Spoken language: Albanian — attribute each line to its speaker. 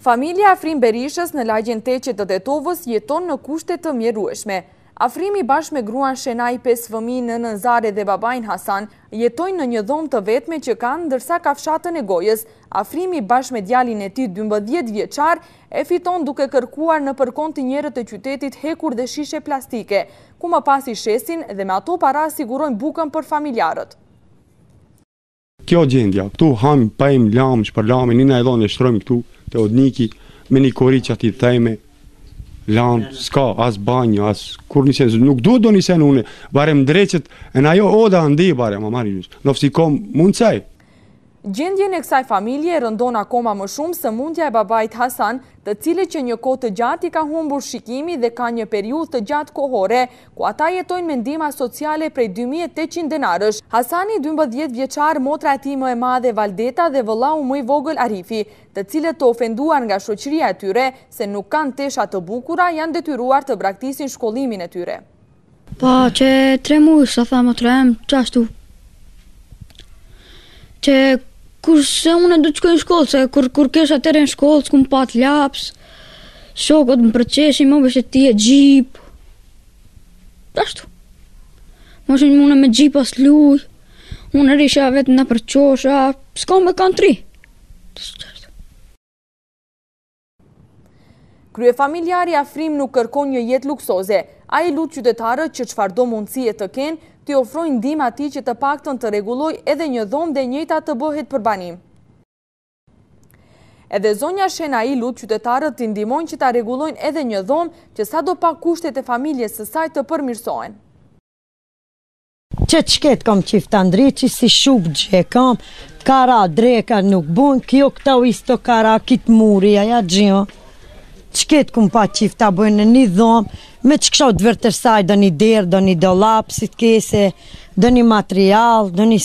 Speaker 1: Familja Afrim Berishës në lagjen Teqe të Tetovës jeton në kushte të mjerueshme. Afrimi bashkë me gruan Shenaj 5 fëmijë në Nënzare dhe babain Hasan jetojnë në një dhomë të vetme që kanë ndërsa kafshatën e Gojës. Afrimi bashkë me djalin e tij 12 vjeçar e fiton duke kërkuar në kontinjerët e qytetit hekur dhe shishe plastike, ku më pas i shesin dhe me ato para sigurojnë bukën për familjarët.
Speaker 2: Kjo gjendja, këtu ham, pajm, lam, shpërlame, nina e dhonë e shtrojmë këtu të odniki, me një kori që ati thejme, lam, s'ka, as banjë, as kur një sen, nuk duhet do një sen une, barem dreqet, e na jo oda ndi, barem, amari njës, nëfë si kom mundësaj.
Speaker 1: Gjendjen e kësaj familje rëndon akoma më shumë sëmundja e babait Hasan, të cilët që një kohë të gjatë i ka humbur shikimi dhe ka një periudhë të gjatë kohore, ku ata jetojnë me ndihma sociale prej 2800 denarësh. Hasani 12 vjeçar, motra e tij më e madhe Valdeta dhe vëllau më i vogël Arifi, të cilët të ofenduar nga shoqëria e tyre se nuk kanë tesha të bukura, janë detyruar të braktisin shkollimin e tyre.
Speaker 3: Pa, që 3 muaj sa thamë trem, çashtu. Që kurse unë do të shkoj në shkollë, se kur kesh atëre në shkollë, s'kum pat laps, shokët më përqeshin, më bëshe ti e gjip. Ashtu. Moshin unë me gjip as luj, unë risha vetë në përqosha, s'ka me kanë 3.
Speaker 1: Kryefamiljari Afrim nuk kërkon një jetë luksoze, a i lut qytetarët që çfarëdo mundësie të kenë, të ofrojnë ndihmë atij që të paktën të rregullojë edhe një dhomë dhe e njëjta të bëhet për banim. Edhe zonja Shenaj lut qytetarët të ndihmojnë që ta rregullojnë edhe një dhomë që sadopak kushtet e familjes së saj të përmirësohen.
Speaker 4: Që çket kam qifta ndriçi si shub gjë kam, kara dreka nuk bun, kjo këta isto kara kit muri aja gjë. Çket kum pa qifta bëjnë në një dhomë, me që kësha të vërtërsaj do një derë, do një dolap, si të kese, do një material, do një